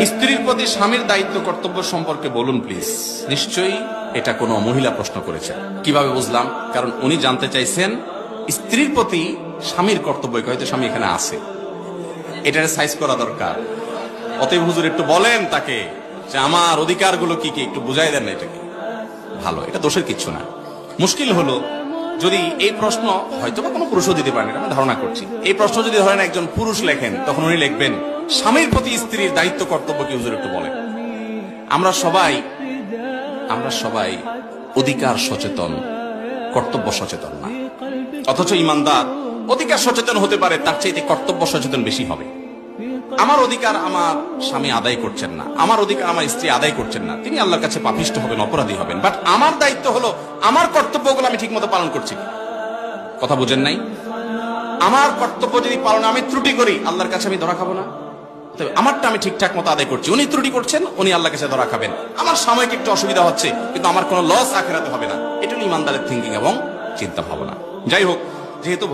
স্ত্রীর প্রতি স্বামীর দায়িত্ব কর্তব্য সম্পর্কে বলুন প্লিজ। নিশ্চয়ই এটা কোনো মহিলা প্রশ্ন করেছেন। কিভাবে বুঝলাম? কারণ উনি জানতে চাইছেন স্ত্রীর প্রতি স্বামীর কর্তব্য, হয়তো স্বামী এখানে আছে, এটার সাইজ করা দরকার। অতএব হুজুর একটু বলেন তাকে যে আমার অধিকারগুলো কি কি একটু বুঝাই দেন না। এটাকে ভালো, এটা দোষের কিচ্ছু না। মুশকিল হলো যদি এই প্রশ্ন হয়তো বা কোনো পুরুষও দিতে পারেন, আমি ধারণা করছি, এই প্রশ্ন যদি ধরেন একজন পুরুষ লেখেন, তখন উনি লিখবেন স্বামীর প্রতি স্ত্রীর দায়িত্ব কর্তব্য কি হুজুর একটু বলেন। আমরা সবাই অধিকার সচেতন, কর্তব্য সচেতন না। অথচ ইমানদার অধিকার সচেতন হতে পারে, তার চাইতে কর্তব্য সচেতন বেশি হবে। আমার অধিকার আমার স্বামী আদায় করছেন না, আমার অধিকার আমার স্ত্রী আদায় করছেন না, তিনি আল্লাহর কাছে পাপিষ্ঠ হবেন, অপরাধী হবেন। বাট আমার দায়িত্ব হলো আমার কর্তব্যগুলো আমি ঠিকমতো পালন করছি। কথা বুঝেন নাই? আমার কর্তব্য যদি পালন আমি ত্রুটি করি, আল্লাহর কাছে আমি ধরা খাবো না। আমারটা আমি ঠিকঠাক মতো আদায় করছি, উনি ত্রুটি করছেন, উনি আল্লাহর কাছে ধরা খাবেন। আমার সাময়িক একটু অসুবিধা হচ্ছে, কিন্তু আমার কোনো লস আখিরাতে হবে না। এটা হলো ইমানদারের থিঙ্কিং এবং চিন্তা ভাবনা। যাই হোক, যেহেতু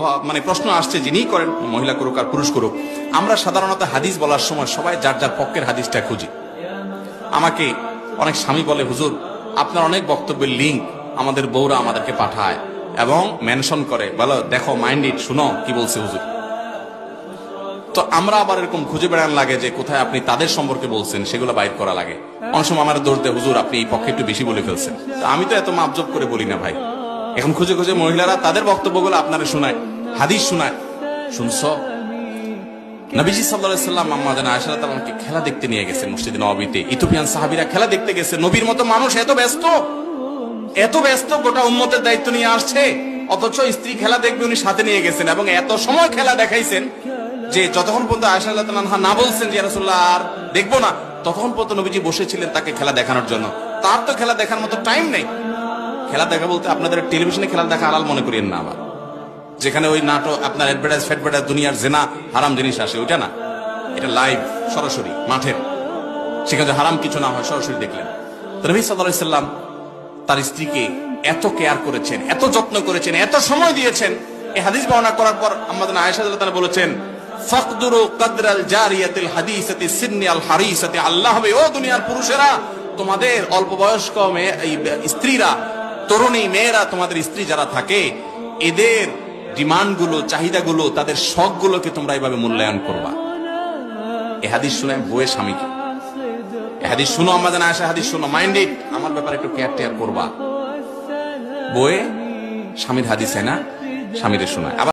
প্রশ্ন আসছে, যিনি করেন, মহিলা করুক আর পুরুষ করুক, আমরা সাধারণত হাদিস বলার সময় সবাই যার যার পক্ষের হাদিসটা খুঁজি। আমাকে অনেক স্বামী বলে, হুজুর আপনার অনেক বক্তব্যের লিঙ্ক আমাদের বউরা আমাদেরকে পাঠায় এবং মেনশন করে, বলো দেখো মাইন্ড ইট, শুনো কি বলছে হুজুর। তো আমরা আবার এরকম খুঁজে বেড়ান লাগে যে কোথায় আপনি তাদের সম্পর্কে বলছেন, সেগুলো বাইর করা লাগে। অনেক সময় আমার দোষ দেয়, হুজুর আপনি এই পক্ষে একটু বেশি বলে ফেলছেন। আমি তো এত মাপজব করে বলি না ভাই। এখন খুঁজে খুঁজে মহিলারা তাদের বক্তব্যগুলো আপনারা শোনায়, হাদিস শোনায়। শুনছ নবীজি সাল্লাল্লাহু আলাইহি ওয়াসাল্লাম আম্মা জানা আয়েশা রাদিয়াল্লাহু আনহাকে খেলা দেখতে নিয়ে গেছেন মসজিদে নববীতে। ইথিওপিয়ান সাহাবীরা খেলা দেখতে গেছে। নবীর মতো মানুষ এত ব্যস্ত গোটা উম্মতের দায়িত্ব নিয়ে আসছে, অথচ স্ত্রী খেলা দেখবে উনি সাথে নিয়ে গেছেন এবং এত সময় খেলা দেখাইছেন যে যতক্ষণ পর্যন্ত আয়েশা রাদিয়াল্লাহু আনহা না বলছেন যে ইয়া রাসূলুল্লাহ আর দেখবো না, ততক্ষণ পর্যন্ত নবীজি বসেছিলেন তাকে খেলা দেখানোর জন্য। তার তো খেলা দেখার মতো টাইম নেই। খেলা দেখা বলতে আপনাদের টেলিভিশনে খেলা দেখা হালাল মনে করিয়েন না আবার, যেখানে ওই নাটক আপনার অ্যাডভার্টাইজ দুনিয়ার জেনা হারাম জিনিস আসে, ওইটা না। এটা লাইভ, সরাসরি মাঠের, সেখানে হারাম কিছু না হয় সরাসরি দেখলেন। তো নবী সাল্লাল্লাহু আলাইহি ওয়াসাল্লাম তার স্ত্রীকে এত কেয়ার করেছেন, এত যত্ন করেছেন, এত সময় দিয়েছেন। এই হাদিস বর্ণনা করার পর আম্মা জানা আয়েশা রাদিয়াল্লাহু তাআলা বলেছেন, ফাকদুরু কদরাল জারিয়াতিল হাদিসাতি সিন্নি আল হারিসাতি। আল্লাহ হবে, ও দুনিয়ার পুরুষেরা, তোমাদের অল্প বয়স্ক স্ত্রীরা, তরুণী মেয়েরা, তোমাদের স্ত্রী যারা থাকে, এদের ডিমান্ডগুলো, চাহিদাগুলো, তাদের শখগুলোকে তোমরা এইভাবে মূল্যায়ন করবা। এ হাদিস শুনে বউয়ের স্বামীকে, এ হাদিস শুনো আম্মা জানা আয়েশা, হাদিস শুনো, মাইন্ড ইট, আমার ব্যাপারে একটু কেয়ার করবা। বউয়ে স্বামীর হাদিস হয় না, স্বামীদের শোনায়।